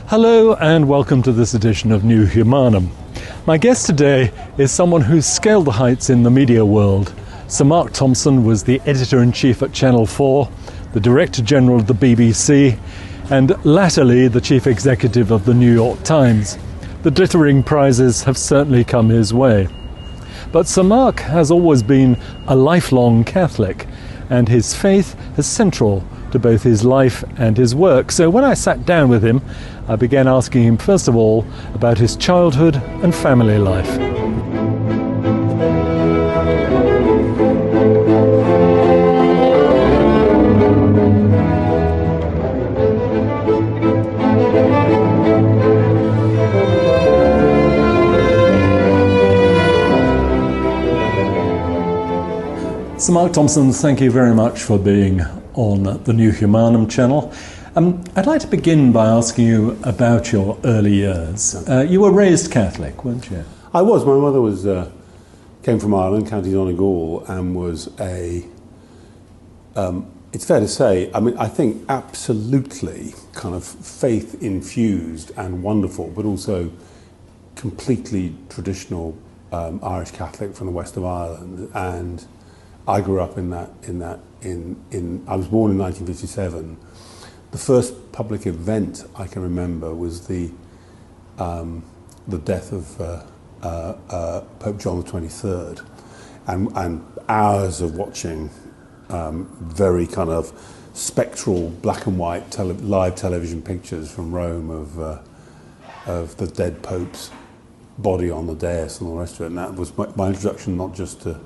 Hello and welcome to this edition of New Humanum. My guest today is someone who's scaled the heights in the media world. Sir Mark Thompson was the editor-in-chief at Channel 4, the Director-General of the BBC, and latterly the Chief Executive of the New York Times. The glittering prizes have certainly come his way. But Sir Mark has always been a lifelong Catholic, and his faith is central to both his life and his work. So when I sat down with him, I began asking him first of all about his childhood and family life. Sir Mark Thompson, thank you very much for being on the New Humanum channel. I'd like to begin by asking you about your early years. You were raised Catholic, weren't you? I was. My mother came from Ireland, County Donegal, and was it's fair to say, I think absolutely kind of faith-infused and wonderful, but also completely traditional Irish Catholic from the west of Ireland. And I grew up in that. I was born in 1957. The first public event I can remember was the death of Pope John XXIII, and hours of watching very kind of spectral black and white live television pictures from Rome of the dead Pope's body on the dais and all the rest of it. And that was my introduction not just to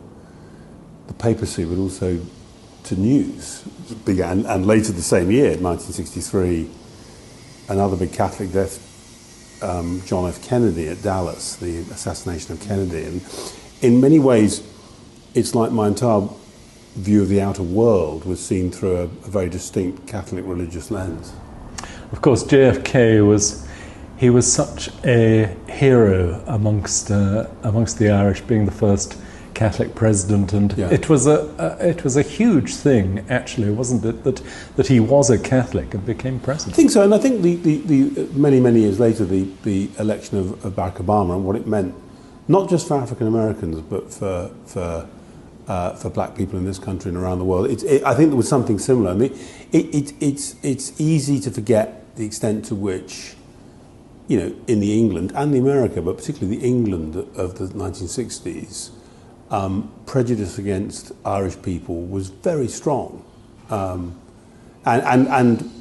the papacy but also to news. Began, and later the same year, 1963, another big Catholic death, John F. Kennedy at Dallas, the assassination of Kennedy. And in many ways, it's like my entire view of the outer world was seen through a very distinct Catholic religious lens. Of course, JFK was such a hero amongst the Irish, being the first Catholic president, and yeah. It was a huge thing, actually, wasn't it, that he was a Catholic and became president? I think so, and I think the many years later, the election of Barack Obama and what it meant, not just for African Americans, but for black people in this country and around the world. I think there was something similar. I mean, it's easy to forget the extent to which, in the England and the America, but particularly the England of the 1960s. Prejudice against Irish people was very strong, and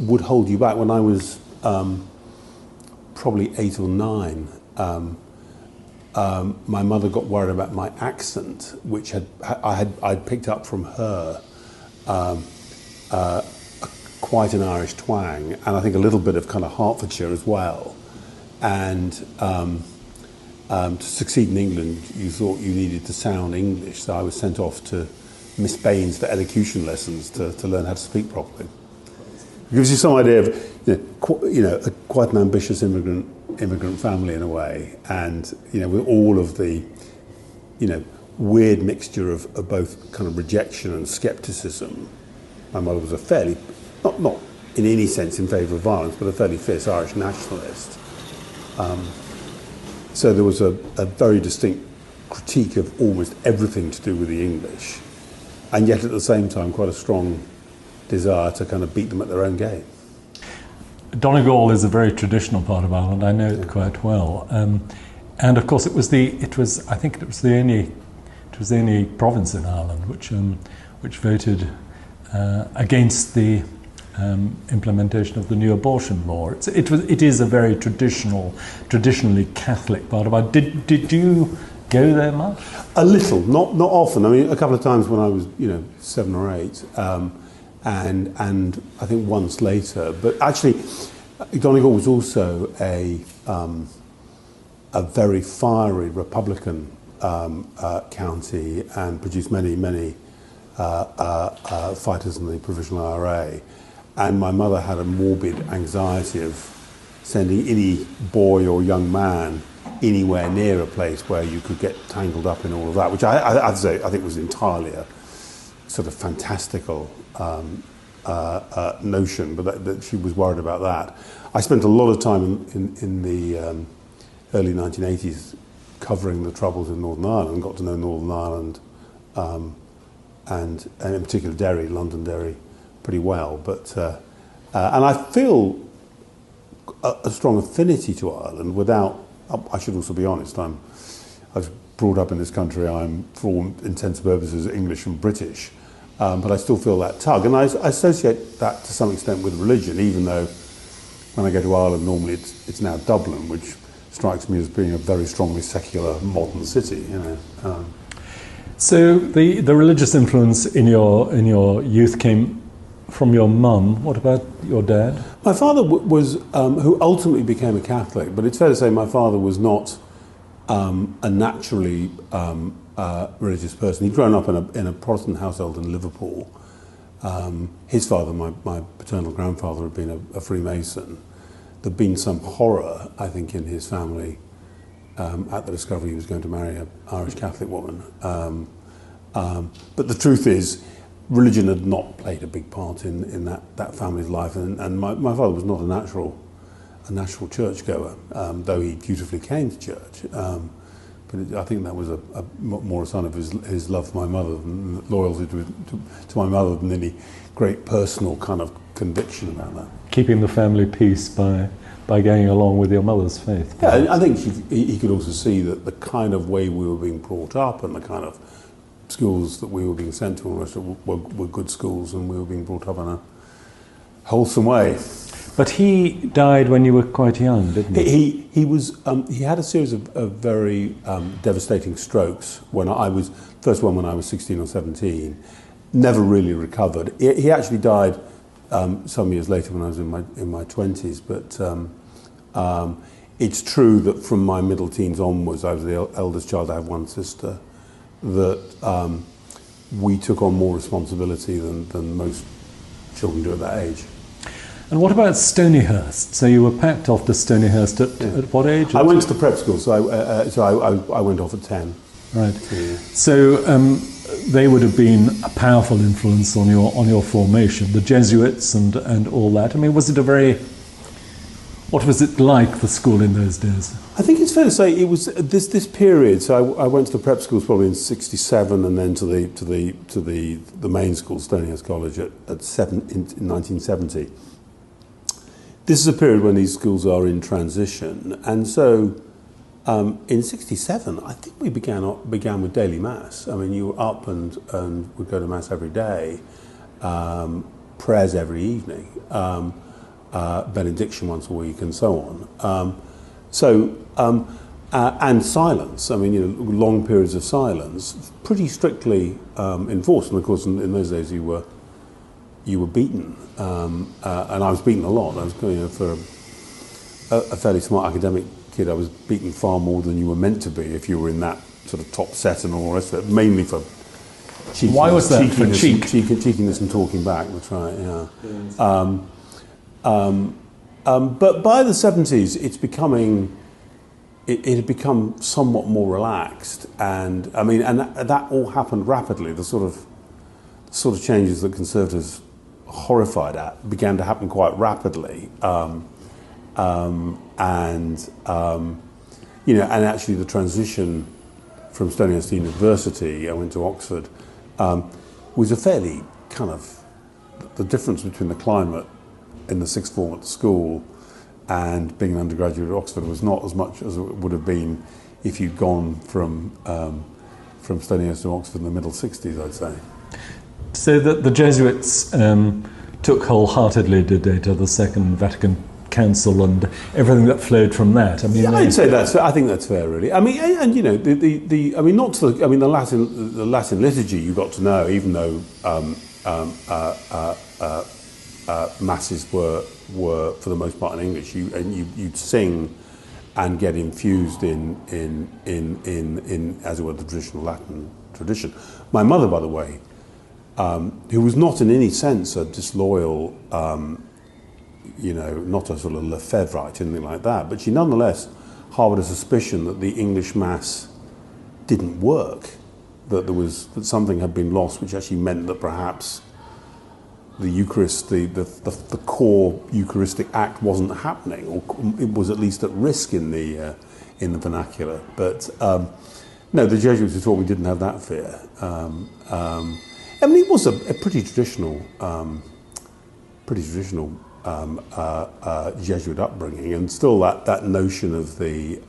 would hold you back. When I was probably 8 or 9, my mother got worried about my accent, which I'd picked up from her quite an Irish twang, and I think a little bit of kind of Hertfordshire as well. And to succeed in England, you thought you needed to sound English, so I was sent off to Miss Baines for elocution lessons to learn how to speak properly. It gives you some idea of, quite an ambitious immigrant family in a way, and with all of the, weird mixture of both kind of rejection and scepticism. My mother was a fairly, not in any sense in favour of violence, but a fairly fierce Irish nationalist. So there was a very distinct critique of almost everything to do with the English, and yet at the same time quite a strong desire to kind of beat them at their own game. Donegal is a very traditional part of Ireland. I know it quite well, and of course it was the only province in Ireland which voted against the implementation of the new abortion law. It is a very traditionally Catholic part of it. Did you go there much? A little, not often. I mean, a couple of times when I was 7 or 8, and I think once later. But actually, Donegal was also a very fiery Republican county and produced many fighters in the Provisional IRA. And my mother had a morbid anxiety of sending any boy or young man anywhere near a place where you could get tangled up in all of that, which I have to say I think was entirely a sort of fantastical notion, but that she was worried about that. I spent a lot of time in the early 1980s covering the troubles in Northern Ireland, got to know Northern Ireland and in particular Derry, Londonderry, pretty well. But and I feel a strong affinity to Ireland without, I should also be honest, I was brought up in this country, I'm for all intents and purposes English and British, but I still feel that tug. And I associate that to some extent with religion, even though when I go to Ireland normally it's now Dublin, which strikes me as being a very strongly secular modern city. So the religious influence in your youth came from your mum. What about your dad? My father was, who ultimately became a Catholic, but it's fair to say my father was not a naturally religious person. He'd grown up in a Protestant household in Liverpool. His father, my paternal grandfather, had been a Freemason. There'd been some horror, I think, in his family at the discovery he was going to marry an Irish Catholic woman. But the truth is, religion had not played a big part in that family's life, and my father was not a natural churchgoer, though he dutifully came to church. But I think that was more a sign of his love for my mother, and loyalty to my mother, than any great personal kind of conviction about that. Keeping the family peace by going along with your mother's faith. Yeah, I think he could also see that the kind of way we were being brought up and the kind of schools that we were being sent to were good schools, and we were being brought up in a wholesome way. But he died when you were quite young, didn't he? He had a series of very devastating strokes. First one when I was 16 or 17, never really recovered. He actually died some years later when I was in my 20s. But it's true that from my middle teens onwards, I was the eldest child. I have one sister. That we took on more responsibility than most children do at that age. And what about Stonyhurst? So you were packed off to Stonyhurst at what age? I went to the prep school, so I went off at 10. Right. Yeah. So they would have been a powerful influence on your formation, the Jesuits and all that. I mean, was it what was it like, the school in those days? I think it's fair to say it was this period. So I went to the prep schools probably in '67, and then to the main school, Stonyhurst College, in 1970. This is a period when these schools are in transition, and so in '67, I think we began with daily mass. I mean, you were up and would go to mass every day, prayers every evening. Benediction once a week, and so on. And silence. I mean, long periods of silence, pretty strictly enforced. And of course, in those days, you were beaten, and I was beaten a lot. I was for a fairly smart academic kid. I was beaten far more than you were meant to be if you were in that sort of top set and all the rest of it. Mainly for cheekiness. Why was that? For cheekiness and talking back. That's right. Yeah. But by the 70s, it had become somewhat more relaxed, and I mean, and that all happened rapidly. The sort of changes that conservatives horrified at began to happen quite rapidly, and actually the transition from Stonyhurst University, I went to Oxford, was a fairly kind of, the difference between the climate in the sixth form at the school and being an undergraduate at Oxford was not as much as it would have been if you'd gone from Stonyhurst to Oxford in the middle 60s, I'd say. So the Jesuits took wholeheartedly, did they, to the Second Vatican Council and everything that flowed from that? I mean, yeah, I'd say that's. I think that's fair, really. I mean, and the Latin liturgy you got to know, even though masses were for the most part in English. You'd sing and get infused in as it were the traditional Latin tradition. My mother, by the way, who was not in any sense a disloyal, not a sort of Lefebvreite, anything like that, but she nonetheless harboured a suspicion that the English Mass didn't work, that something had been lost, which actually meant that perhaps the Eucharist, the core Eucharistic act wasn't happening, or it was at least at risk in the vernacular. But no, the Jesuits who taught me didn't have that fear. I mean, it was a pretty traditional Jesuit upbringing, and still that notion of the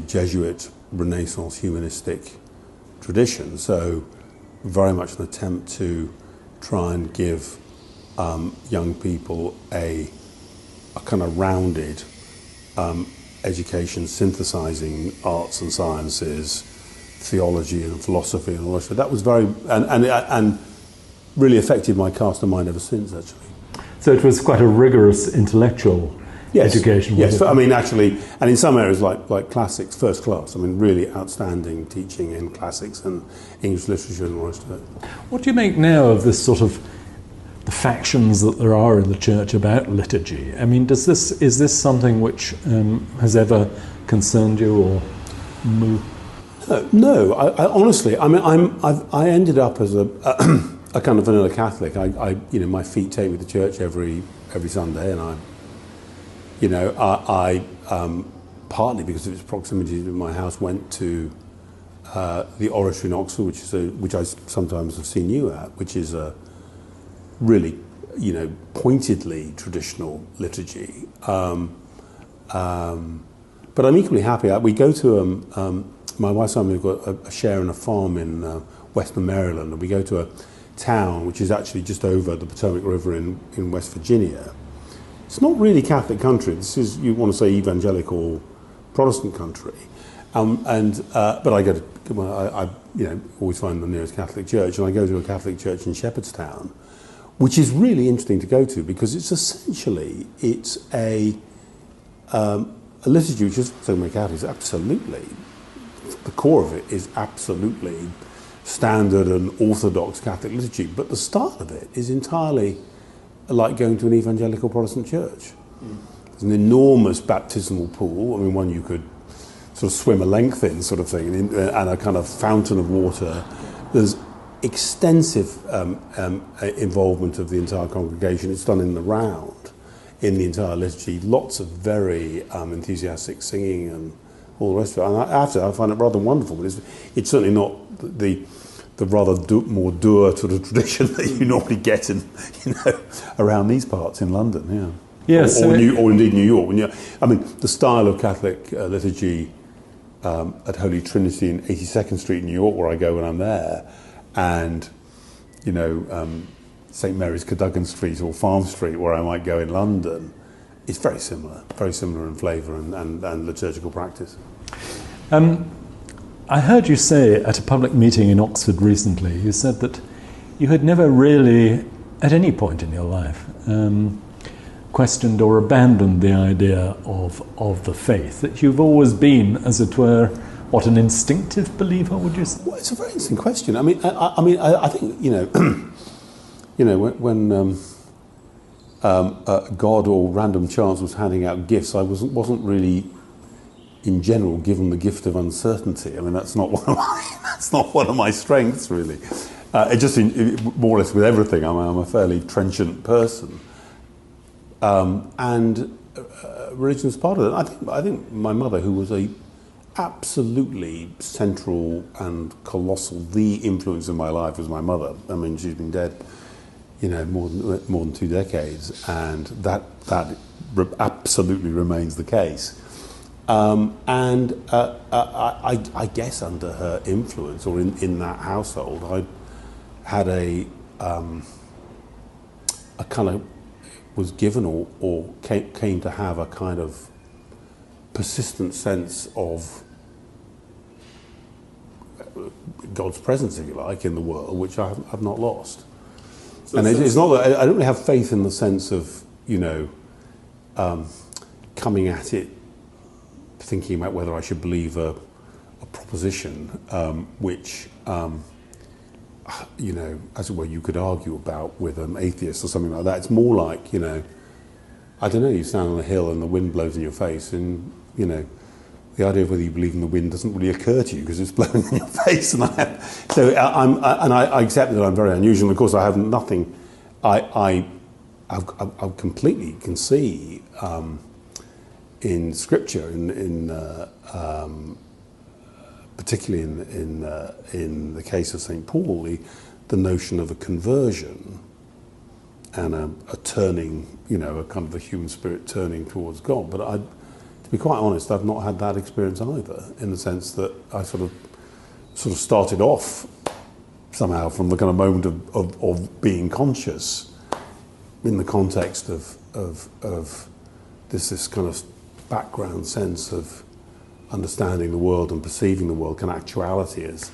Jesuit Renaissance humanistic tradition. So very much an attempt to try and give young people a kind of rounded education, synthesizing arts and sciences, theology and philosophy and all that. That was very and really affected my cast of mind ever since, actually. So it was quite a rigorous intellectual education. Yes, I mean, actually, and in some areas like classics, first class. I mean, really outstanding teaching in classics and English literature and all the rest of it. What do you make now of this sort of the factions that there are in the church about liturgy? I mean, is this something which has ever concerned you or moved? No. I honestly, I mean, I ended up as a kind of vanilla Catholic. My feet take me to church every Sunday, and I partly because of its proximity to my house, went to the Oratory in Oxford, which I sometimes have seen you at, which is a really, pointedly traditional liturgy. But I'm equally happy. We go to my wife's family have got a share in a farm in Western Maryland, and we go to a town which is actually just over the Potomac River in West Virginia. It's not really Catholic country. This is, you want to say, evangelical Protestant country. But I go to, I always find the nearest Catholic church, and I go to a Catholic church in Shepherdstown, which is really interesting to go to because it's essentially a liturgy which is so many Catholics absolutely. The core of it is absolutely standard and orthodox Catholic liturgy, but the start of it is entirely like going to an evangelical Protestant church. There's an enormous baptismal pool, I mean, one you could sort of swim a length in, sort of thing, and a kind of fountain of water. There's extensive involvement of the entire congregation. It's done in the round, in the entire liturgy. Lots of very enthusiastic singing and all the rest of it. And I find it rather wonderful, but it's certainly not the rather more dour sort of tradition that you normally get in, around these parts in London. Yeah. Yes. Or indeed New York. I mean, the style of Catholic liturgy at Holy Trinity in 82nd Street in New York, where I go when I'm there, and St Mary's Cadogan Street or Farm Street, where I might go in London, is very similar in flavour and liturgical practice. I heard you say at a public meeting in Oxford recently, you said that you had never really, at any point in your life, questioned or abandoned the idea of the faith, that you've always been, as it were, an instinctive believer, would you say? Well, it's a very interesting question. I mean, I think, when God or random chance was handing out gifts, I wasn't really, in general, given the gift of uncertainty. I mean, that's not one of my strengths, really. It just more or less with everything. I'm a fairly trenchant person, and religion is part of it. I think my mother, who was a absolutely central and colossal, the influence in my life was my mother. I mean, she's been dead, more than 2 decades, and that absolutely remains the case. I guess under her influence, or in that household, I had a kind of was given or came to have a kind of persistent sense of God's presence, if you like, in the world, which I've not lost. So and it's not that I don't really have faith in the sense of coming at it thinking about whether I should believe a proposition which as it were, you could argue about with an atheist or something like that. It's more like, I don't know, you stand on a hill and the wind blows in your face, and the idea of whether you believe in the wind doesn't really occur to you because it's blowing in your face. And I accept that I'm very unusual. And of course, I have nothing. I completely can see in Scripture, particularly in the case of St. Paul, the notion of a conversion and a turning, a kind of the human spirit turning towards God. But to be quite honest, I've not had that experience either, in the sense that I sort of started off somehow from the kind of moment of being conscious in the context of this kind of background sense of understanding the world and perceiving the world, kind of actuality as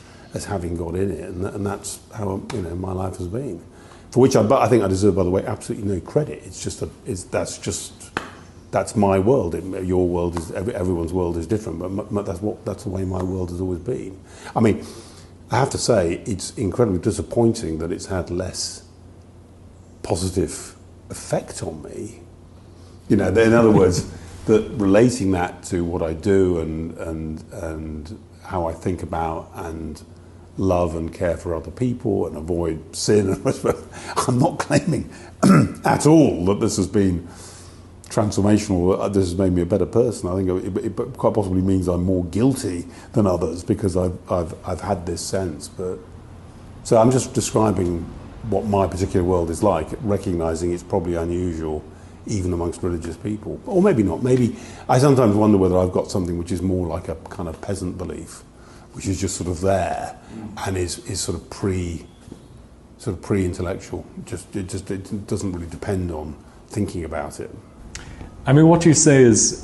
having God in it, and that's how my life has been. For which I think I deserve, by the way, absolutely no credit. It's just that's my world. Your world is everyone's world is different, but that's the way my world has always been. I mean, I have to say it's incredibly disappointing that it's had less positive effect on me. In other words, that relating that to what I do and how I think about and love and care for other people and avoid sin. I'm not claiming at all that this has been transformational. This has made me a better person. I think it quite possibly means I'm more guilty than others because I've had this sense. But so I'm just describing what my particular world is like, recognizing it's probably unusual even amongst religious people, or maybe not. Maybe I sometimes wonder whether I've got something which is more like a kind of peasant belief, which is just sort of there and is sort of pre-intellectual. It doesn't really depend on thinking about it. I mean, what you say is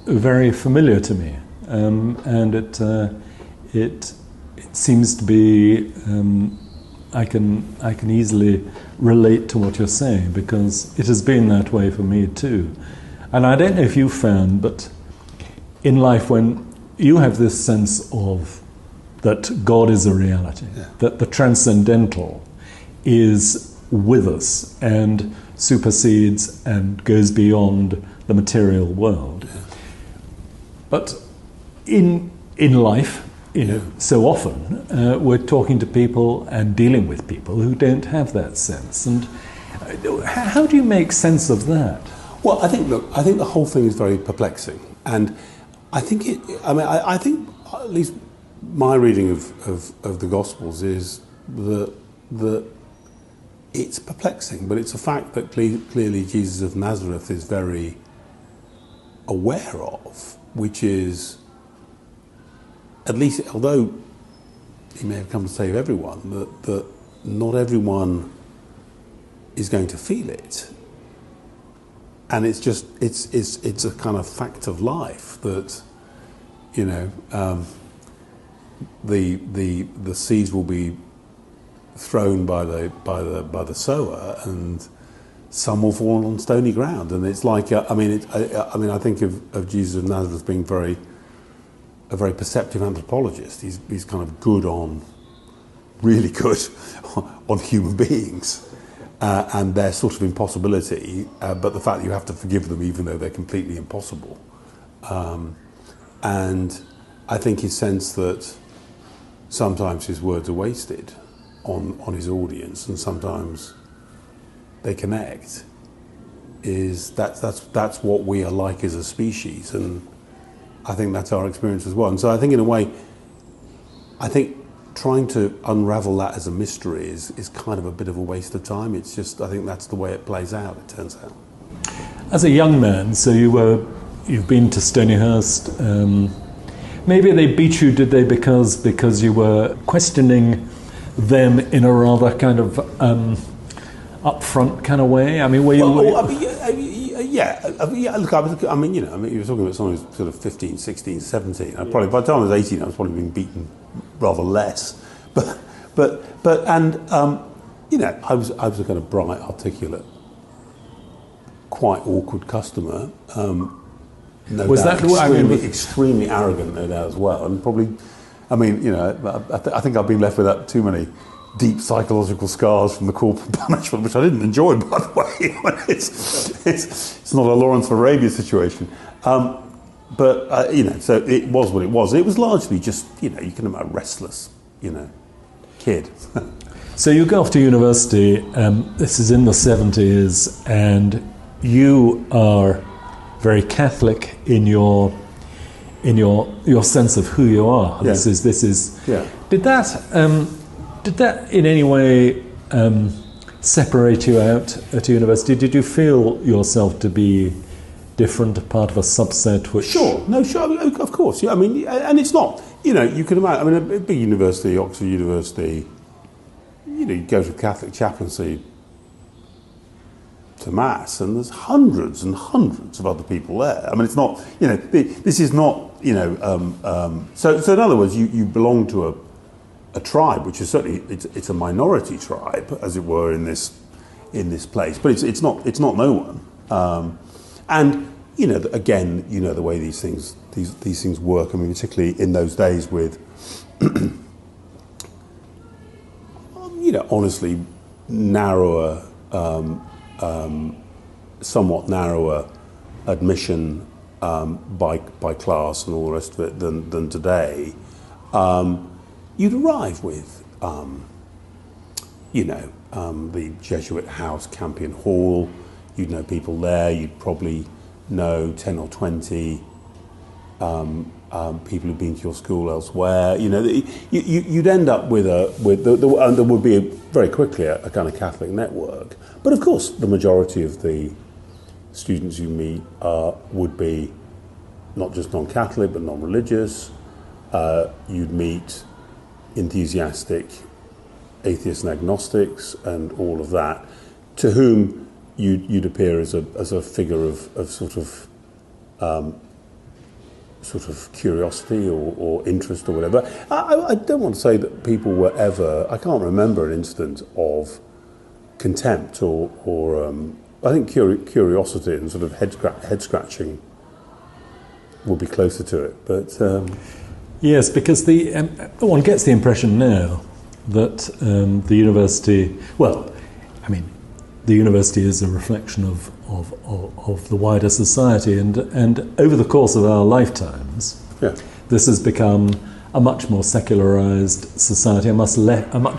very familiar to me, and it seems to be. I can easily relate to what you're saying because it has been that way for me too. And I don't know if you found, but in life when you have this sense of that God is a reality, that the transcendental is with us and supersedes and goes beyond the material world. But in life, so often we're talking to people and dealing with people who don't have that sense. And how do you make sense of that? Well, I think the whole thing is very perplexing, and I think I think at least my reading of the Gospels is that it's perplexing, but it's a fact that clearly Jesus of Nazareth is very aware of, which is, at least, although he may have come to save everyone, that not everyone is going to feel it, and it's a kind of fact of life that the seeds will be thrown by the sower, and some will fall on stony ground, and it's like I think of Jesus of Nazareth being a very perceptive anthropologist. He's kind of really good on human beings and their sort of impossibility, but the fact that you have to forgive them even though they're completely impossible. And I think his sense that sometimes his words are wasted on his audience and sometimes they connect, that's what we are like as a species, and I think that's our experience as well. And so I think in a way, trying to unravel that as a mystery is kind of a bit of a waste of time. It's just, I think that's the way it plays out, it turns out. As a young man, so you've been to Stonyhurst. Maybe they beat you, did they, because you were questioning them in a rather kind of upfront kind of way? I mean, were you... Look, you were talking about someone who's sort of 15, 16, 17. By the time I was 18, I was probably being beaten rather less. I was a kind of bright, articulate, quite awkward customer. Extremely arrogant, no doubt, as well. And probably, I think I've been left without too many deep psychological scars from the corporal punishment, which I didn't enjoy, by the way. It's not a Lawrence of Arabia situation. But you know, so it was what it was. It was largely just, you know, you can imagine a restless, you know, kid. So you go off to university. This is in the 70s, and you are very Catholic in your sense of who you are. Yeah. This is. Yeah. Did that in any way separate you out at university? Did you feel yourself to be different, a part of a subset? Which Sure, of course. Yeah, I mean, and it's not. You know, you can imagine. I mean, a big university, Oxford University. You know, you go to Catholic chaplaincy to mass, and there's hundreds and hundreds of other people there. I mean, it's not. You know, this is not. You know, so in other words, you belong to a tribe, which is certainly it's a minority tribe, as it were, in this place. But it's not no one. And you know, again, you know the way these things work. I mean, particularly in those days with, you know, honestly, narrower, somewhat narrower admission by class and all the rest of it than today. You'd arrive with, you know, the Jesuit house, Campion Hall. You'd know people there. You'd probably know 10 or 20 people who've been to your school elsewhere. You know, you'd end up with and there would be very quickly a kind of Catholic network. But of course, the majority of the students you meet would be not just non-Catholic but non-religious. You'd meet enthusiastic atheists and agnostics and all of that, to whom you'd appear as a figure of sort of curiosity or interest or whatever. I don't want to say that people were ever. I can't remember an incident of contempt or I think curiosity and sort of head scratching would be closer to it. But yes, because one gets the impression now that the university. Well, I mean, the university is a reflection of the wider society, and over the course of our lifetimes, this has become a much more secularized society, a much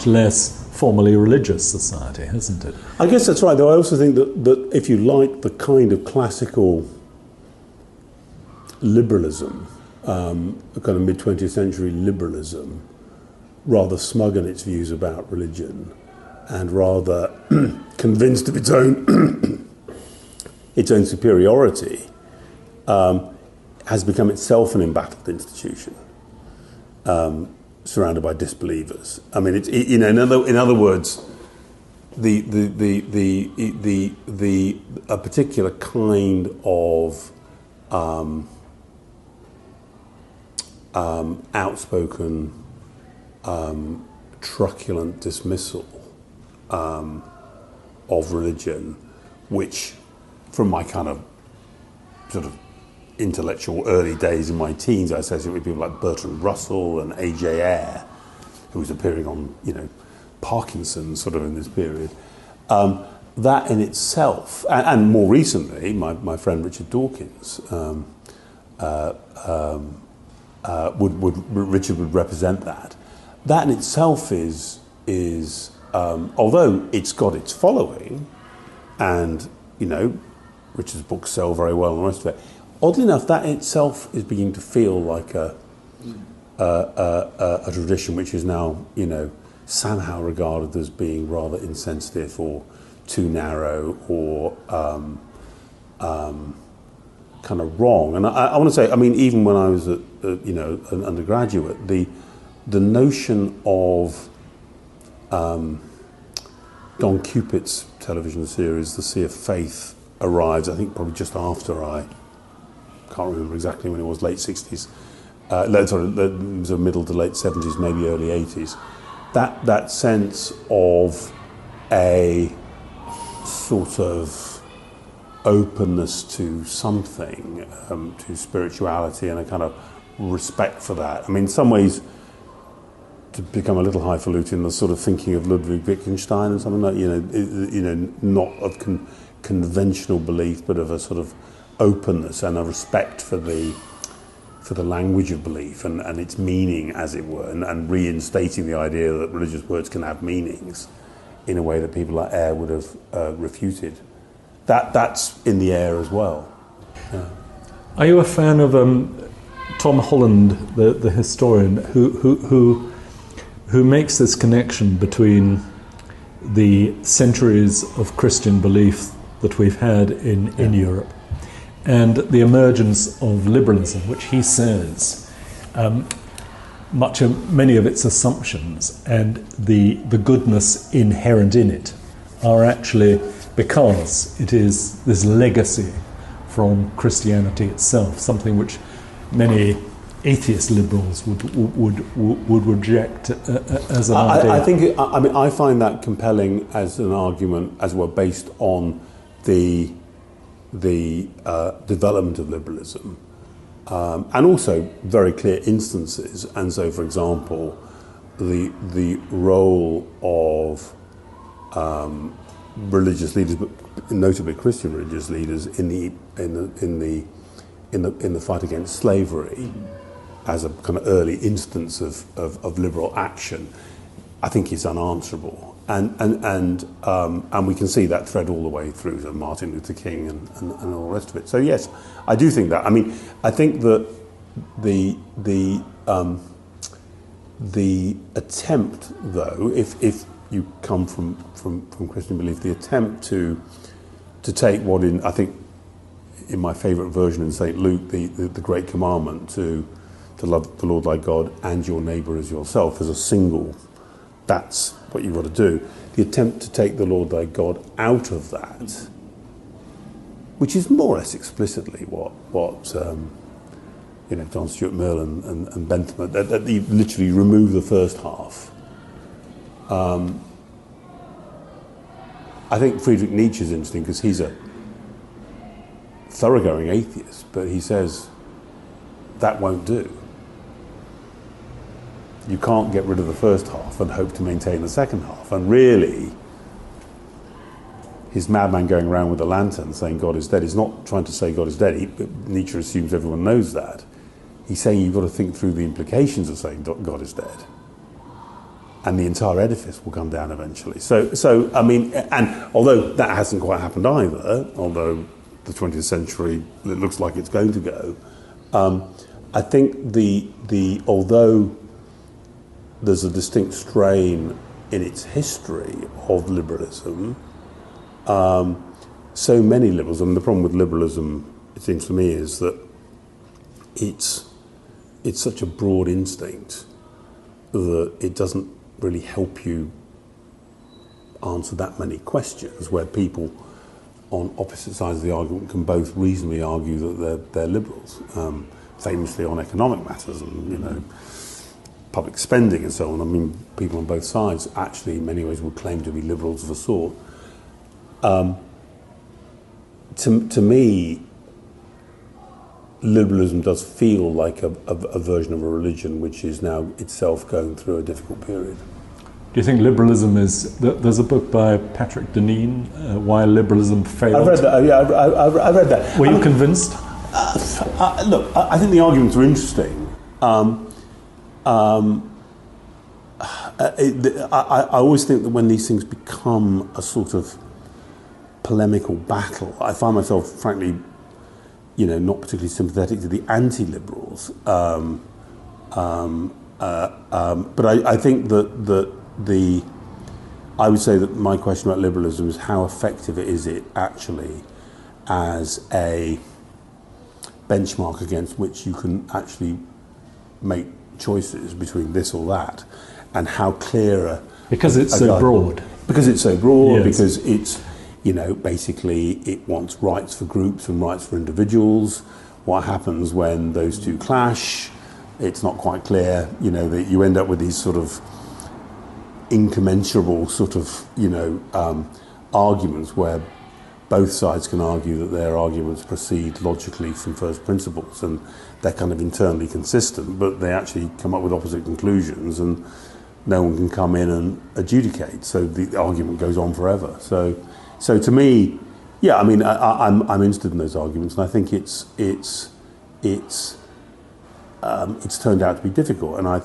less formally religious society, hasn't it? I guess that's right, though I also think that if you like the kind of classical liberalism, a kind of mid-20th century liberalism, rather smug in its views about religion, and rather convinced of its own superiority, has become itself an embattled institution, surrounded by disbelievers. I mean, you know, in other words, a particular kind of outspoken, truculent dismissal of religion, which, from my kind of sort of intellectual early days in my teens, I associate with people like Bertrand Russell and A.J. Ayer, who was appearing on, you know, Parkinson's sort of in this period. That in itself, and more recently, my friend Richard Dawkins, Richard would represent that. That in itself is although it's got its following, and you know, Richard's books sell very well and the rest of it. Oddly enough, that in itself is beginning to feel like a tradition which is now, you know, somehow regarded as being rather insensitive or too narrow or kind of wrong. And I want to say, I mean, even when I was you know, an undergraduate, the notion of Don Cupid's television series, The Sea of Faith, arrives, I think, probably just after I can't remember exactly when it was, late 60s, it was middle to late 70s, maybe early 80s. That sense of a sort of openness to something, to spirituality, and a kind of respect for that. I mean, in some ways, to become a little highfalutin, the sort of thinking of Ludwig Wittgenstein and something like, you know, not of conventional belief, but of a sort of openness and a respect for the for the language of belief and its meaning, as it were, and reinstating the idea that religious words can have meanings in a way that people like Eyre would have refuted. That's in the air as well. Yeah. Are you a fan of Tom Holland, the historian, who makes this connection between the centuries of Christian belief that we've had in Europe and the emergence of liberalism, which he says many of its assumptions and the goodness inherent in it are actually because it is this legacy from Christianity itself, something which many atheist liberals would reject as an idea. I find that compelling as an argument, as well, based on the development of liberalism, and also very clear instances. And so, for example, the role of religious leaders, but notably Christian religious leaders, in the fight against slavery, as a kind of early instance of liberal action, I think is unanswerable, and we can see that thread all the way through to Martin Luther King and all the rest of it. So yes, I do think that. I mean, I think that the attempt, though, if you come from Christian belief, the attempt to take what I think in my favourite version in St. Luke, the great commandment to love the Lord thy God and your neighbour as yourself as a single, that's what you've got to do. The attempt to take the Lord thy God out of that, which is more or less explicitly what John Stuart Mill and Bentham, that you literally remove the first half. I think Friedrich Nietzsche is interesting because he's a thoroughgoing atheist, but he says that won't do. You can't get rid of the first half and hope to maintain the second half. And really, his madman going around with a lantern saying God is dead is not trying to say God is dead. Nietzsche assumes everyone knows that. He's saying you've got to think through the implications of saying God is dead. And the entire edifice will come down eventually. So I mean, and although that hasn't quite happened either, although the 20th century, it looks like it's going to go, I think although there's a distinct strain in its history of liberalism, so many liberals, I mean, the problem with liberalism, it seems to me, is that it's such a broad instinct that it doesn't really help you answer that many questions, where people on opposite sides of the argument can both reasonably argue that they're liberals, famously on economic matters and public spending and so on. I mean, people on both sides actually in many ways would claim to be liberals of a sort. To me, liberalism does feel like a version of a religion which is now itself going through a difficult period. Do you think liberalism is... There's a book by Patrick Deneen, Why Liberalism Failed. I've read that. Yeah, I read that. Were you convinced? Look, I think the arguments are interesting. I always think that when these things become a sort of polemical battle, I find myself, frankly, not particularly sympathetic to the anti-liberals. But I think that I would say that my question about liberalism is how effective is it actually as a benchmark against which you can actually make choices between this or that, and how clear because it's so broad. Because it's so broad, yes. Because it's, basically it wants rights for groups and rights for individuals. What happens when those two clash? It's not quite clear, that you end up with these sort of incommensurable sort of, arguments where both sides can argue that their arguments proceed logically from first principles and they're kind of internally consistent, but they actually come up with opposite conclusions and no one can come in and adjudicate. So the argument goes on forever. So to me, yeah, I mean, I'm interested in those arguments, and I think it's it's turned out to be difficult. And I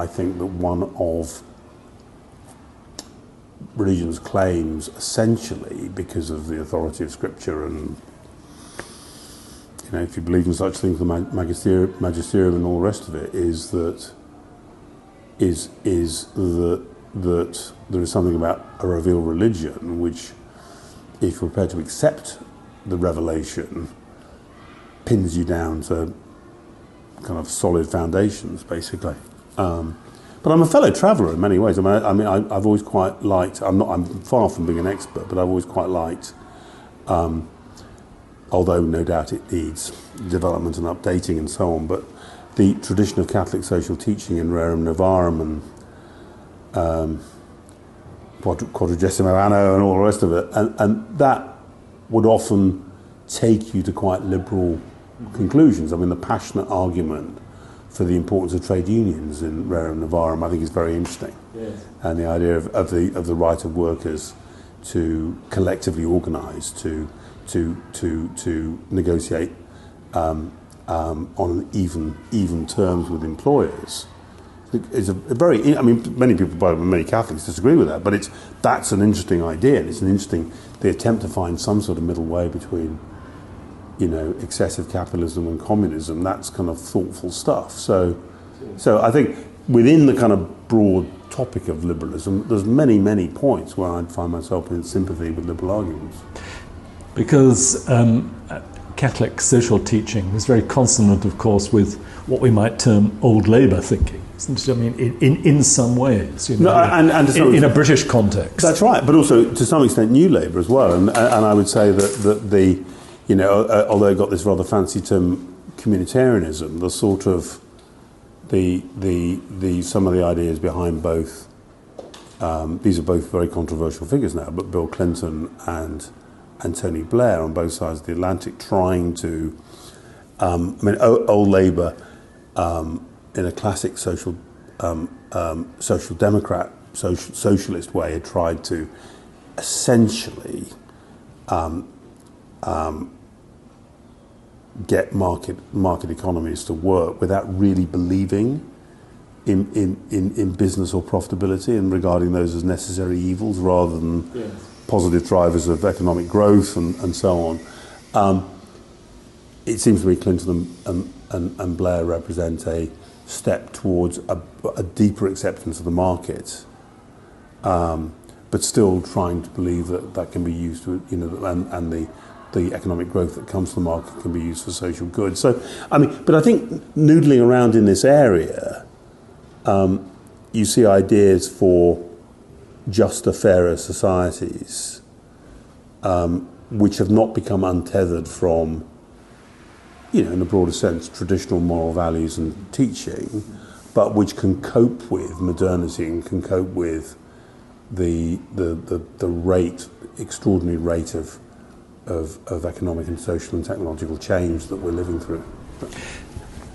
think that one of religion's claims, essentially, because of the authority of Scripture, and if you believe in such things, the magisterium and all the rest of it, is that there is something about a revealed religion which, if you're prepared to accept the revelation, pins you down to kind of solid foundations, basically. But I'm a fellow traveller in many ways. I've always quite liked. I'm far from being an expert, but I've always quite liked. Although no doubt it needs development and updating and so on, but the tradition of Catholic social teaching in Rerum Novarum and Quadragesimo Anno and all the rest of it, and that would often take you to quite liberal conclusions. I mean, the passionate argument for the importance of trade unions in Rerum Novarum, I think, is very interesting. Yes. And the idea of the right of workers to collectively organise, to negotiate on even terms with employers is a very. I mean, many people, many Catholics, disagree with that, but that's an interesting idea, and it's an interesting. They attempt to find some sort of middle way between, excessive capitalism and communism. That's kind of thoughtful stuff. So I think within the kind of broad topic of liberalism, there's many points where I'd find myself in sympathy with liberal arguments. Because Catholic social teaching is very consonant, of course, with what we might term old Labour thinking, isn't it? I mean, in some ways, in a British context. That's right, but also to some extent New Labour as well. And I would say that the, although it got this rather fancy term communitarianism, the sort of the some of the ideas behind both. These are both very controversial figures now, but Bill Clinton and Tony Blair on both sides of the Atlantic, trying to, old Labour, in a classic social democrat, socialist way, had tried to essentially get market economies to work without really believing in business or profitability and regarding those as necessary evils rather than positive drivers of economic growth and so on. It seems to me Clinton and Blair represent a step towards a deeper acceptance of the market, but still trying to believe that can be used to, and the economic growth that comes from the market can be used for social good. So, but I think noodling around in this area, you see ideas for juster, fairer societies, which have not become untethered from, in a broader sense, traditional moral values and teaching, but which can cope with modernity and can cope with the extraordinary rate of economic and social and technological change that we're living through.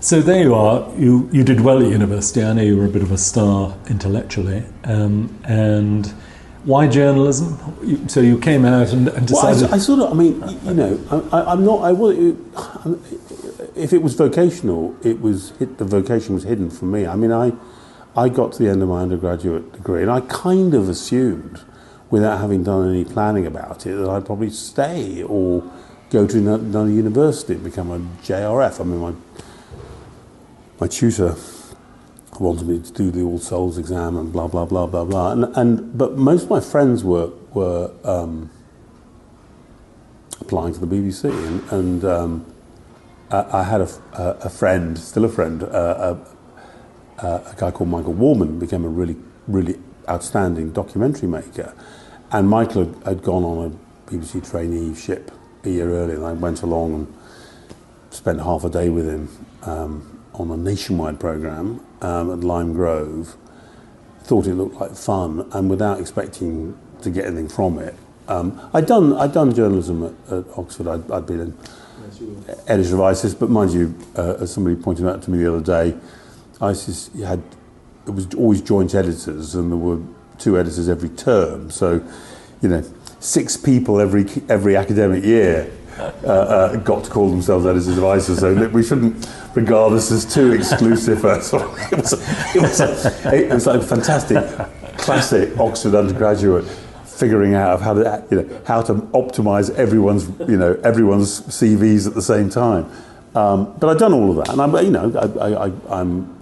So there you are. You did well at university. I know you were a bit of a star intellectually. And why journalism? So you came out and decided. Well, I sort of. I'm not. If it was vocational, the vocation was hidden from me. I got to the end of my undergraduate degree, and I kind of assumed, without having done any planning about it, that I'd probably stay or go to another university and become a JRF. My tutor wanted me to do the All Souls exam and blah blah blah blah blah. But most of my friends were applying to the BBC, and I had a friend, still a friend, a guy called Michael Warman, became a really outstanding documentary maker, and Michael had gone on a BBC traineeship a year earlier, and I went along and spent half a day with him. On a nationwide programme at Lime Grove, thought it looked like fun, and without expecting to get anything from it. I'd done journalism at Oxford. I'd been an editor of ISIS, but mind you, as somebody pointed out to me the other day, ISIS it was always joint editors, and there were 2 editors every term. So, 6 people every academic year. got to call themselves editors of ISA, so we shouldn't regard this as too exclusive. It was like a fantastic, classic Oxford undergraduate figuring out how to optimise everyone's CVs at the same time. But I'd done all of that, and I'm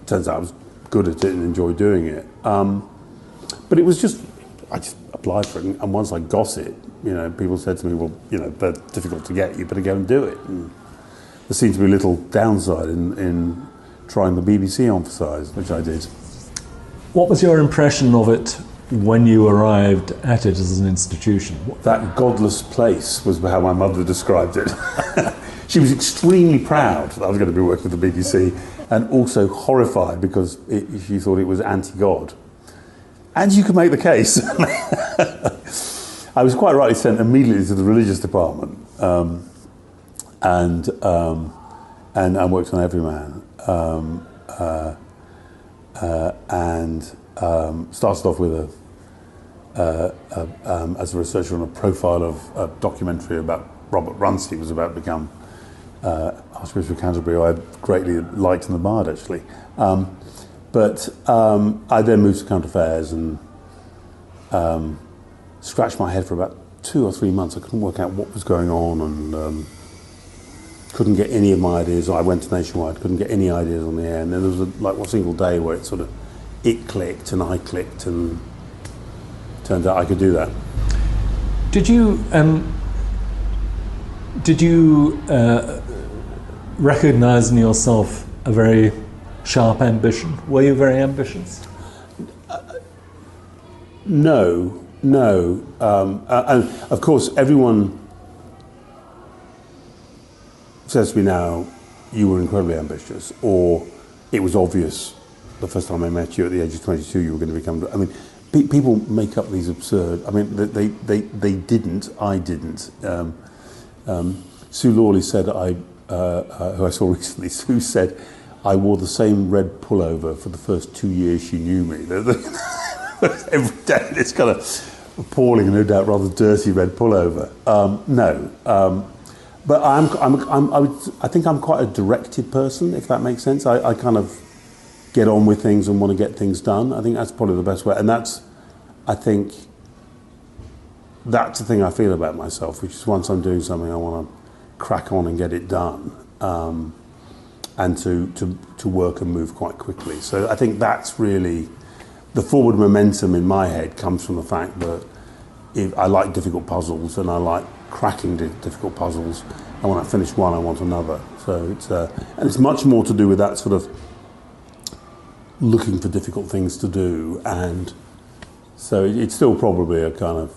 turns out I was good at it and enjoyed doing it. But it was I just applied for it, and once I got it, people said to me, well, they're difficult to get, you better go and do it. And there seemed to be a little downside in trying the BBC on for size, which I did. What was your impression of it when you arrived at it as an institution? That godless place was how my mother described it. She was extremely proud that I was going to be working with the BBC, and also horrified because she thought it was anti-God. And you could make the case. I was quite rightly sent immediately to the religious department, and I worked on Everyman, and started off with as a researcher on a profile of a documentary about Robert Runcie, was about to become Archbishop of Canterbury, who I greatly liked and admired, actually. But I then moved to current affairs and scratched my head for about 2 or 3 months. I couldn't work out what was going on, and couldn't get any of my ideas. I went to Nationwide, couldn't get any ideas on the air. And then there was one single day where it clicked and I clicked, and turned out I could do that. Did you recognise in yourself a very sharp ambition? Were you very ambitious? No. And of course, everyone says to me now, you were incredibly ambitious, or it was obvious the first time I met you at the age of 22 you were going to become... I mean, people make up these absurd... I mean, they didn't, I didn't. Sue Lawley said, who I saw recently, Sue said, I wore the same red pullover for the first 2 years she knew me. Every day, this kind of appalling and no doubt rather dirty red pullover. But I think I'm quite a directed person, if that makes sense. I kind of get on with things and want to get things done. I think that's probably the best way. And that's the thing I feel about myself, which is once I'm doing something, I want to crack on and get it done, and to work and move quite quickly. So I think that's really the forward momentum in my head comes from the fact that I like difficult puzzles and I like cracking difficult puzzles. And when I finish one, I want another. So it's much more to do with that sort of looking for difficult things to do, and so it's still probably a kind of,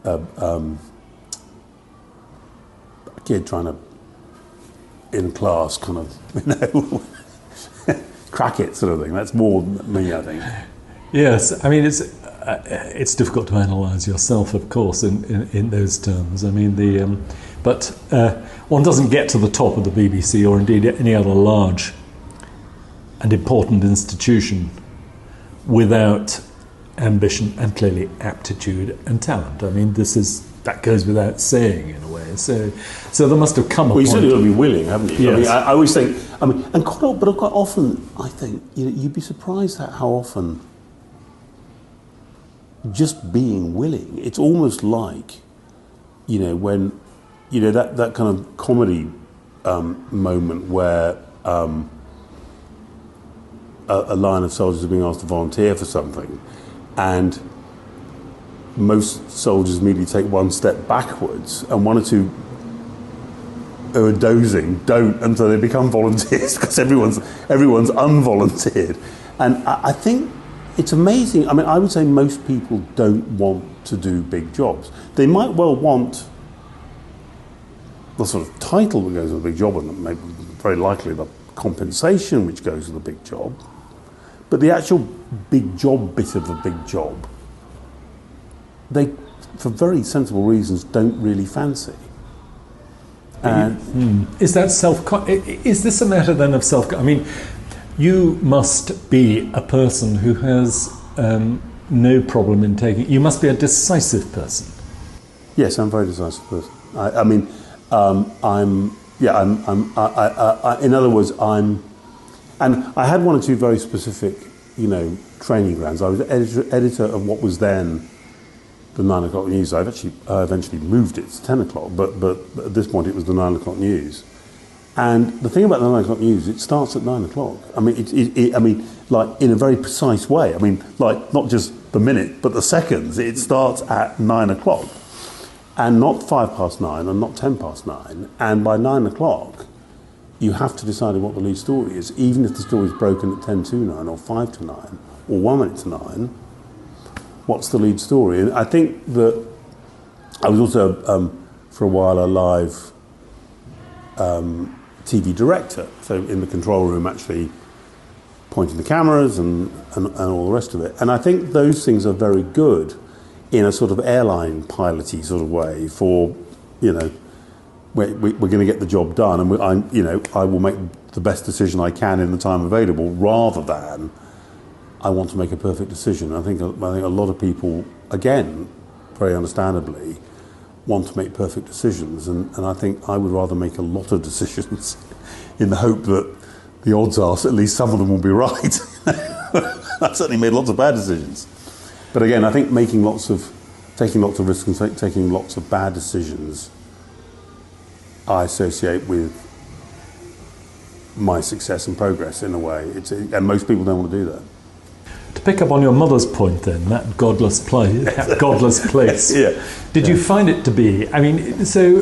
a kid trying to, in class, kind of, crack it sort of thing. That's more me, I think. Yes, I mean, it's difficult to analyse yourself, of course, in those terms. I mean, but one doesn't get to the top of the BBC or indeed any other large and important institution without ambition and clearly aptitude and talent. I mean, that goes without saying in a way. So there must have come a point. Well, you certainly got to be willing, haven't you? Yes. I mean, I always think. I mean, and quite often, I think you'd be surprised at how often just being willing. It's almost like, when, that kind of comedy moment where a line of soldiers are being asked to volunteer for something, and most soldiers immediately take one step backwards, and one or two who are dozing don't until they become volunteers, because everyone's unvolunteered. And I think it's amazing. I mean, I would say most people don't want to do big jobs. They might well want the sort of title that goes with a big job, and maybe very likely the compensation which goes with a big job. But the actual big job bit of a big job, they, for very sensible reasons, don't really fancy. And is that is this a matter then of self? I mean, you must be a person who has no problem in taking. You must be a decisive person. Yes, I'm a very decisive person. I mean, I'm. Yeah, in other words, and I had one or two very specific, training grounds. I was editor of what was then the 9 o'clock news. I eventually moved it to 10 o'clock, but at this point it was the 9 o'clock news. And the thing about the 9 o'clock news, it starts at 9 o'clock. I mean, like in a very precise way. I mean, like not just the minute, but the seconds. It starts at 9 o'clock. And not 9:05 and not 9:10. And by 9 o'clock, you have to decide what the lead story is, even if the story is broken at 10 to 9 or 5 to 9 or 1 minute to 9. What's the lead story? And I think that I was also, for a while, a live TV director. So in the control room, actually pointing the cameras and all the rest of it. And I think those things are very good in a sort of airline piloty sort of way for, we're going to get the job done, and I will make the best decision I can in the time available, rather than I want to make a perfect decision. I think a lot of people, again, very understandably, want to make perfect decisions, and I think I would rather make a lot of decisions in the hope that the odds are at least some of them will be right. I've certainly made lots of bad decisions. But again, I think taking lots of risks and taking lots of bad decisions, I associate with my success and progress in a way. And most people don't want to do that. To pick up on your mother's point then, that godless place. Yeah. Did you find it to be, I mean, so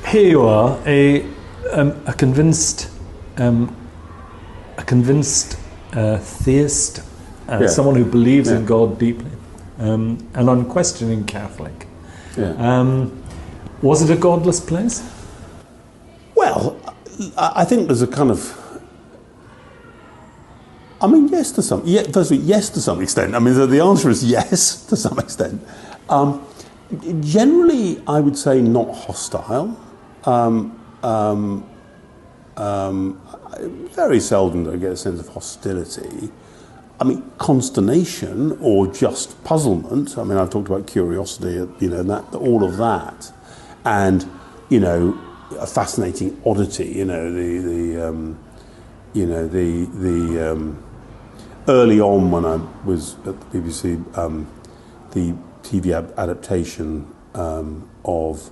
here you are, a convinced theist, someone who believes in God deeply, an unquestioning Catholic. Yeah. Was it a godless place? Well, I think there's a kind of, yes to some. Yeah, firstly, yes to some extent. I mean, the answer is yes to some extent. Generally, I would say not hostile. Very seldom do I get a sense of hostility. I mean, consternation or just puzzlement. I mean, I've talked about curiosity, and that, all of that, and a fascinating oddity. Early on when I was at the BBC, the TV adaptation of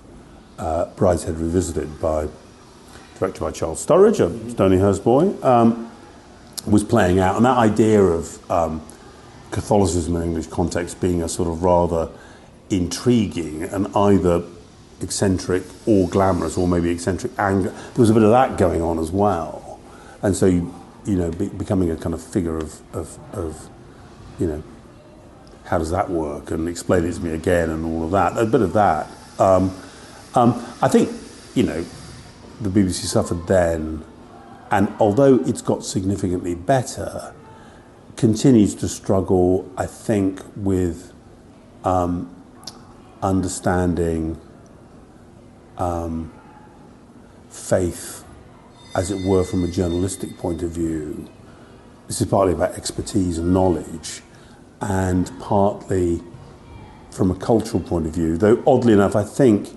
Brideshead Revisited, directed by Charles Sturridge, a Stonyhurst boy, was playing out, and that idea of Catholicism in English context being a sort of rather intriguing and either eccentric or glamorous, or maybe eccentric and there was a bit of that going on as well, and so becoming a kind of figure of how does that work, and explain it to me again, and all of that, a bit of that. I think the BBC suffered then, and although it's got significantly better, continues to struggle, I think, with understanding faith, as it were, from a journalistic point of view. This is partly about expertise and knowledge, and partly from a cultural point of view, though oddly enough, I think,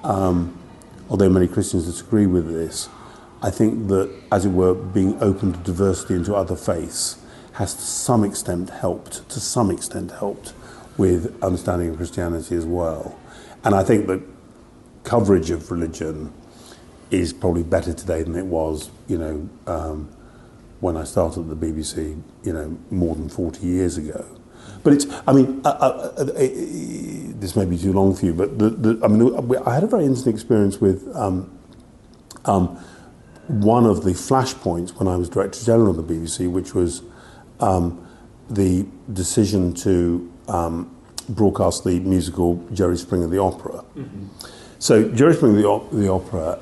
although many Christians disagree with this, I think that, as it were, being open to diversity and to other faiths has to some extent helped with understanding of Christianity as well. And I think that coverage of religion is probably better today than it was, when I started at the BBC, more than 40 years ago. But it's, this may be too long for you, but I had a very interesting experience with one of the flashpoints when I was Director General of the BBC, which was the decision to broadcast the musical Jerry Springer the Opera. Mm-hmm. So Jerry Springer the Opera,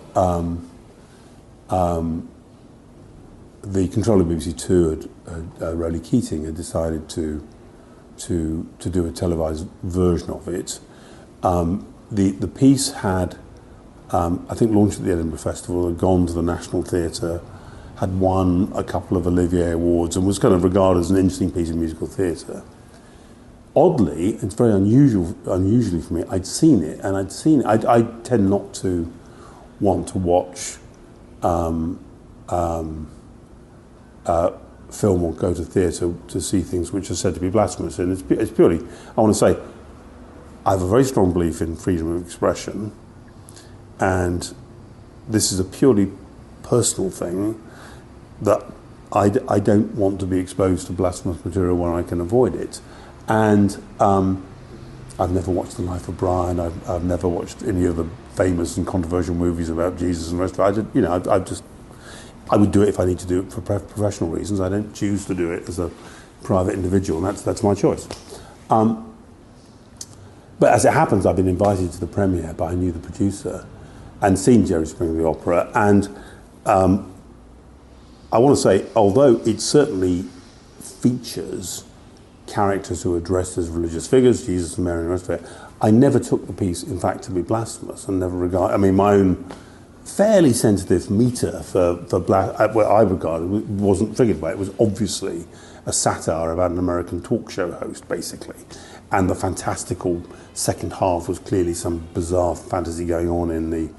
the controller of BBC Two, Rowley Keating, had decided to do a televised version of it. The piece had, I think, launched at the Edinburgh Festival, had gone to the National Theatre, had won a couple of Olivier Awards, and was kind of regarded as an interesting piece of musical theatre. Oddly, it's very unusually for me. I'd seen it, and I tend not to want to watch film or go to theatre to see things which are said to be blasphemous. And it's purely, I want to say, I have a very strong belief in freedom of expression, and this is a purely personal thing that I don't want to be exposed to blasphemous material when I can avoid it. And I've never watched The Life of Brian. I've never watched any of the famous and controversial movies about Jesus and the rest of it. I would do it if I need to do it for professional reasons. I don't choose to do it as a private individual, and that's my choice. But as it happens, I've been invited to the premiere, but I knew the producer and seen Jerry Springer the opera. And I want to say, although it certainly features characters who are dressed as religious figures, Jesus and Mary and the rest of it, I never took the piece, in fact, to be blasphemous, and never regard. I mean, my own fairly sensitive meter for what I regarded wasn't triggered by it. It was obviously a satire about an American talk show host, basically, and the fantastical second half was clearly some bizarre fantasy going on in the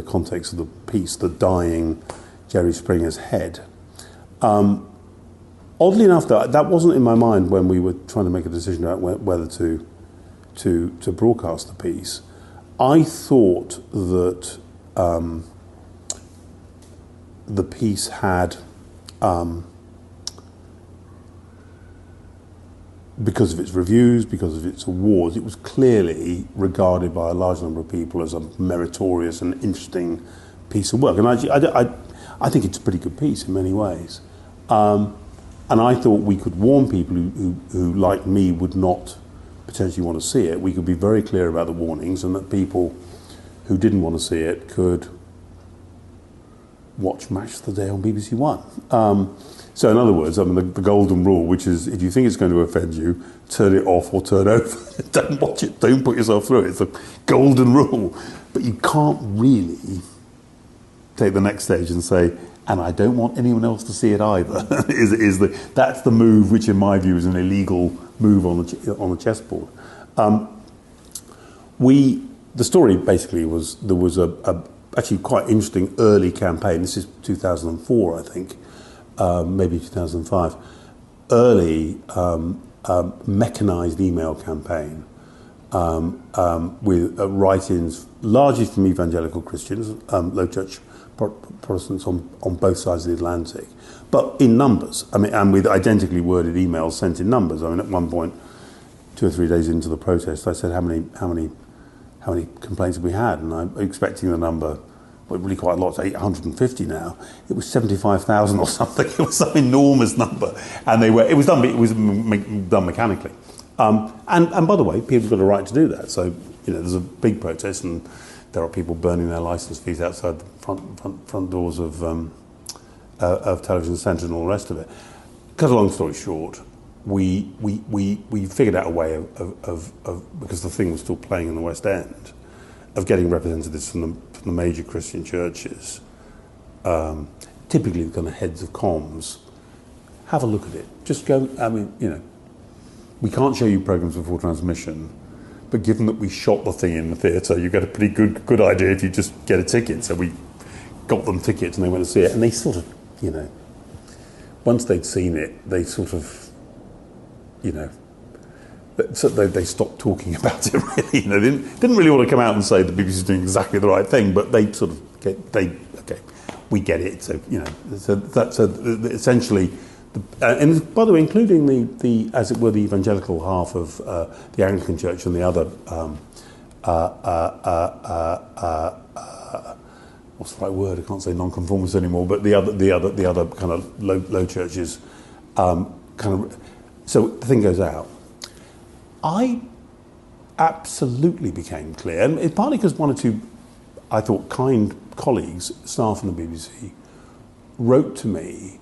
context of the piece, the dying Jerry Springer's head. Oddly enough, that wasn't in my mind when we were trying to make a decision about whether to broadcast the piece. I thought that the piece had, because of its reviews, because of its awards, it was clearly regarded by a large number of people as a meritorious and interesting piece of work. And I think it's a pretty good piece in many ways. And I thought we could warn people who, like me, would not potentially want to see it. We could be very clear about the warnings, and that people who didn't want to see it could watch Match of the Day on BBC One. So in other words, I mean, the golden rule, which is if you think it's going to offend you, turn it off or turn over. Don't watch it, don't put yourself through it. It's a golden rule. But you can't really take the next stage and say, and I don't want anyone else to see it either. That's the move, which in my view is an illegal move on the chessboard. The story basically was, there was a actually quite interesting early campaign. This is 2004, I think, maybe 2005. Early mechanised email campaign with write-ins largely from evangelical Christians, low church Protestants on both sides of the Atlantic, but in numbers. I mean, and with identically worded emails sent in numbers. I mean, at one point, 2 or 3 days into the protest, I said, "How many complaints have we had?" And I'm expecting the number, well, really quite a lot, 850 now. It was 75,000 or something. It was some enormous number, and it was done mechanically. And by the way, people got a right to do that. So there's a big protest, and there are people burning their license fees outside the front doors of Television Centre and all the rest of it. Cut a long story short, we figured out a way of because the thing was still playing in the West End, of getting representatives from the major Christian churches, typically the kind of heads of comms. Have a look at it. Just go. I mean, we can't show you programmes before transmission. But given that we shot the thing in the theatre, you get a pretty good idea if you just get a ticket. So we got them tickets and they went to see it. And they sort of, once they'd seen it, they sort of, so they stopped talking about it really. They didn't really want to come out and say the BBC is doing exactly the right thing, but they sort of, okay, we get it. So, so that's essentially. And by the way, including the as it were the evangelical half of the Anglican Church and the other what's the right word? I can't say nonconformists anymore, but the other kind of low churches, So the thing goes out. I absolutely became clear, and it's partly because one or two, I thought, kind colleagues, staff in the BBC, wrote to me.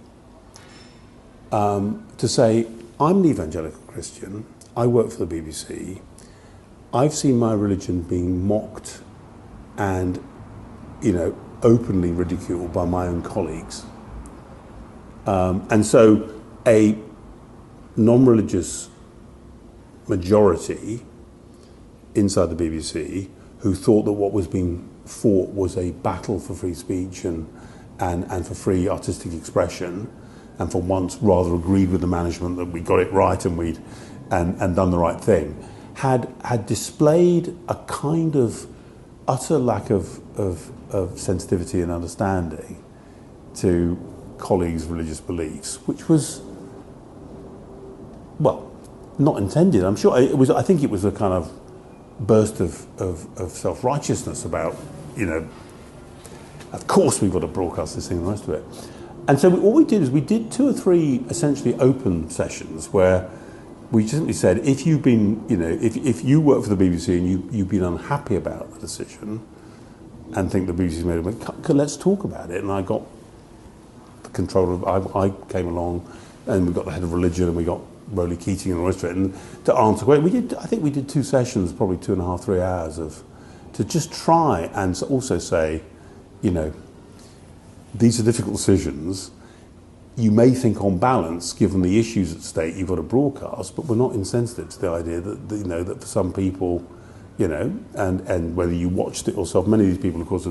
To say, I'm an evangelical Christian, I work for the BBC, I've seen my religion being mocked and, openly ridiculed by my own colleagues. And so a non-religious majority inside the BBC who thought that what was being fought was a battle for free speech and for free artistic expression, and for once rather agreed with the management that we got it right and we'd and done the right thing, had displayed a kind of utter lack of sensitivity and understanding to colleagues' religious beliefs, which was, well, not intended. I'm sure it was. I think it was a kind of burst of self-righteousness about, you know, of course we've got to broadcast this thing and the rest of it. And so what we did is we did 2 or 3 essentially open sessions where we simply said, if you've been, you know, if you work for the BBC and you've been unhappy about the decision and think the BBC's made a mistake, let's talk about it. And I got the controller, I came along, and we got the head of religion, and we got Rowley Keating and the rest of it, and to answer questions. I think we did 2 sessions, probably 2.5, 3 hours to just try and also say, you know, these are difficult decisions. You may think on balance, given the issues at stake, you've got to broadcast, but we're not insensitive to the idea that you know, that for some people, you know, and whether you watched it yourself, many of these people, of course,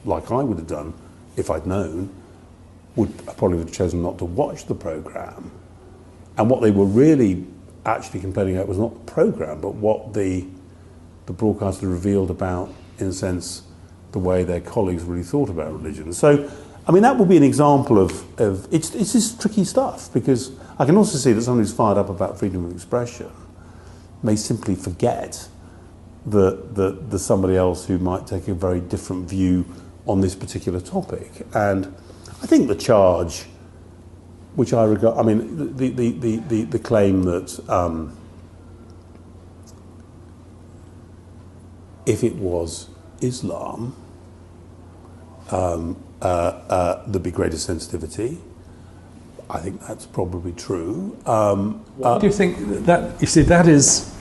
like I would have done if I'd known, would probably have chosen not to watch the programme. And what they were really actually complaining about was not the programme, but what the broadcaster revealed about, in a sense, the way their colleagues really thought about religion. So, I mean, that would be an example of it's this tricky stuff, because I can also see that someone who's fired up about freedom of expression may simply forget that there's somebody else who might take a very different view on this particular topic. And I think the charge, which I regard, I mean, the claim that if it was Islam, there'd be greater sensitivity. I think that's probably true. What do you think that? You see, that's.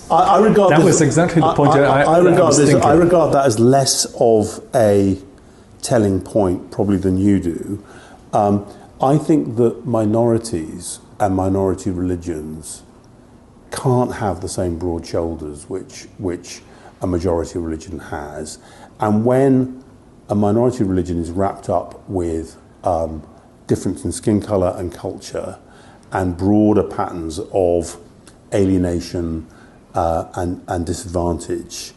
I regard that this, was exactly the point. I regard that as less of a telling point, probably, than you do. I think that minorities and minority religions can't have the same broad shoulders which a majority religion has, and when a minority religion is wrapped up with difference in skin colour and culture and broader patterns of alienation and disadvantage,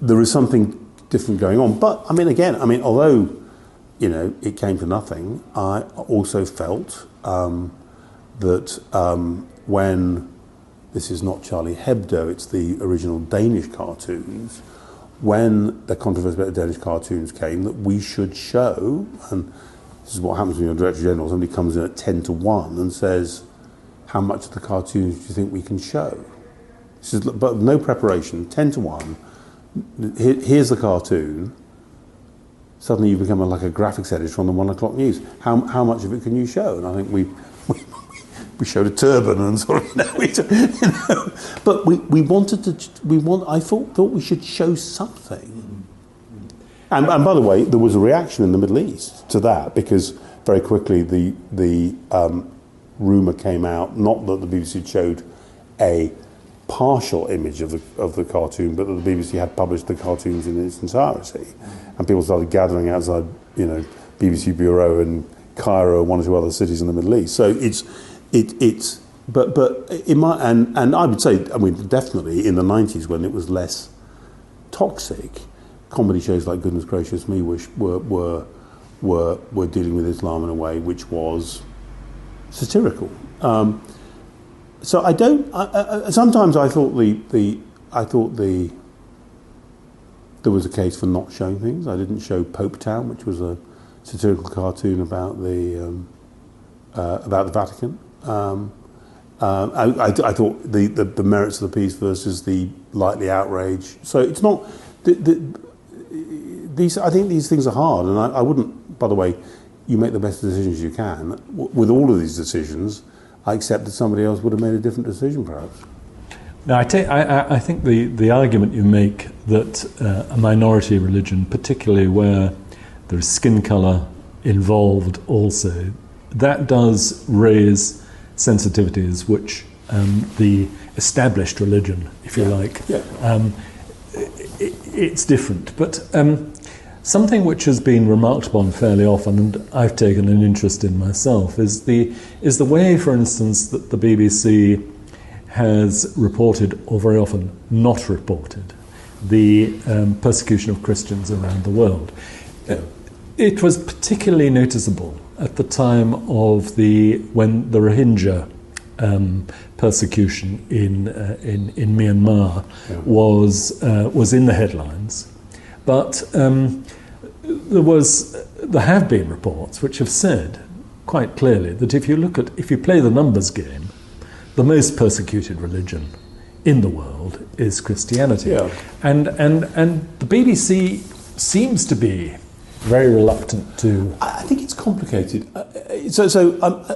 there is something different going on. But I mean, again, although, you know, it came to nothing, I also felt that when, this is not Charlie Hebdo, it's the original Danish cartoons, when the controversy about the Danish cartoons came, that we should show, and this is what happens when you're Director General, somebody comes in at 10 to 1 and says, how much of the cartoons do you think we can show? This is, but no preparation, 10 to 1, here's the cartoon, suddenly you become like a graphics editor on the 1 o'clock news. How much of it can you show? And I think we showed a turban and sort of, but we wanted to, I thought we should show something. And by the way, there was a reaction in the Middle East to that, because very quickly the rumour came out, not that the BBC showed a partial image of the cartoon, but that the BBC had published the cartoons in its entirety, and people started gathering outside, you know, BBC Bureau in Cairo and 1 or 2 other cities in the Middle East. So but in my, and I would say, I mean, definitely in the 90s, when it was less toxic, comedy shows like Goodness Gracious Me were dealing with Islam in a way which was satirical. So I don't. Sometimes I thought there was a case for not showing things. I didn't show Pope Town, which was a satirical cartoon about the Vatican. I thought the merits of the piece versus the lightly outrage. So it's not. I think these things are hard, and I wouldn't. By the way, you make the best decisions you can. With all of these decisions, I accept that somebody else would have made a different decision, perhaps. Now, I think the argument you make that a minority religion, particularly where there is skin colour involved also, that does raise sensitivities which the established religion, if you like, it's different. But something which has been remarked upon fairly often, and I've taken an interest in myself, is the way, for instance, that the BBC has reported, or very often not reported, the persecution of Christians around the world. It was particularly noticeable at the time of when the Rohingya persecution in Myanmar was in the headlines, but there have been reports which have said quite clearly that if you play the numbers game, the most persecuted religion in the world is Christianity, and the BBC seems to be very reluctant to. I think it's complicated.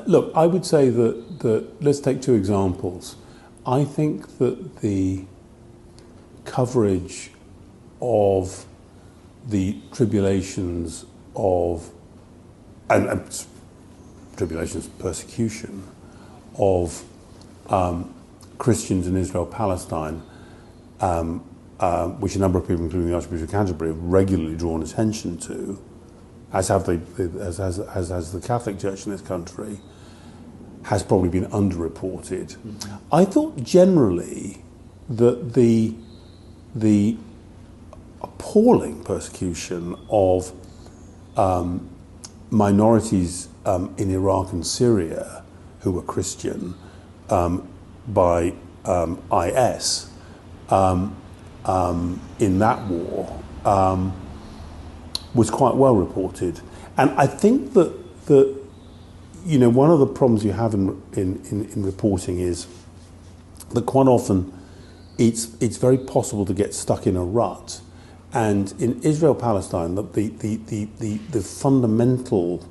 Look, I would say that let's take two examples. I think that the coverage of the tribulations persecution of Christians in Israel, Palestine, which a number of people, including the Archbishop of Canterbury, have regularly drawn attention to, as has the Catholic Church in this country, has probably been underreported. Mm-hmm. I thought generally that the appalling persecution of minorities in Iraq and Syria who were Christian by IS in that war was quite well reported, and I think that one of the problems you have in reporting is that quite often it's very possible to get stuck in a rut, and in Israel Palestine the fundamental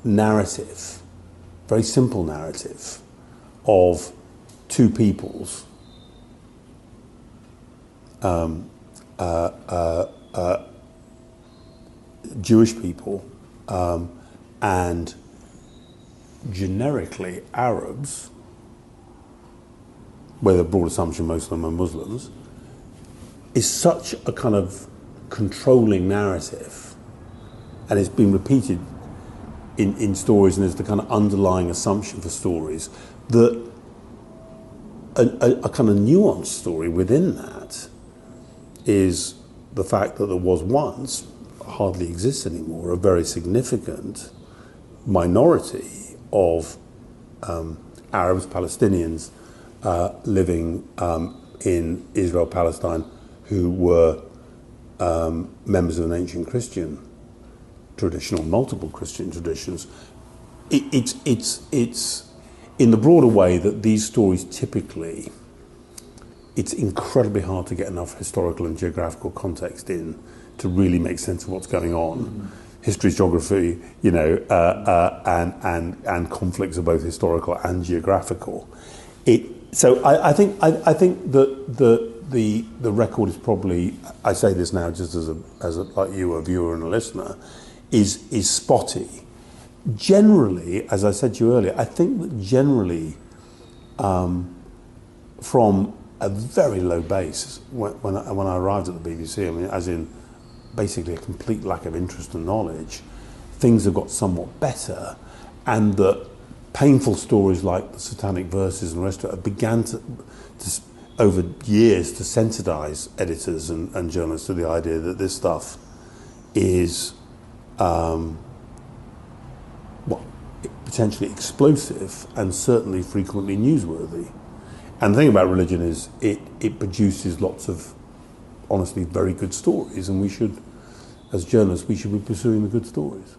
narrative, very simple narrative of two peoples. Jewish people and generically Arabs, with a broad assumption most of them are Muslims, is such a kind of controlling narrative, and it's been repeated in stories, and there's the kind of underlying assumption for stories that a kind of nuanced story within that is the fact that there was once, hardly exists anymore, a very significant minority of Arabs, Palestinians living in Israel, Palestine, who were members of an ancient Christian tradition or multiple Christian traditions. It's in the broader way that these stories typically, it's incredibly hard to get enough historical and geographical context in to really make sense of what's going on. Mm-hmm. History, geography, and conflicts are both historical and geographical. So I think that the record is probably, I say this now just as a like you, a viewer and a listener, is spotty. Generally, as I said to you earlier, I think that generally, from a very low base, when I arrived at the BBC, I mean, as in basically a complete lack of interest and knowledge, things have got somewhat better, and that painful stories like the Satanic Verses and the rest of it began to over years to sensitize editors and journalists to the idea that this stuff is potentially explosive and certainly frequently newsworthy. And the thing about religion is it produces lots of honestly very good stories, and we should, as journalists, we should be pursuing the good stories.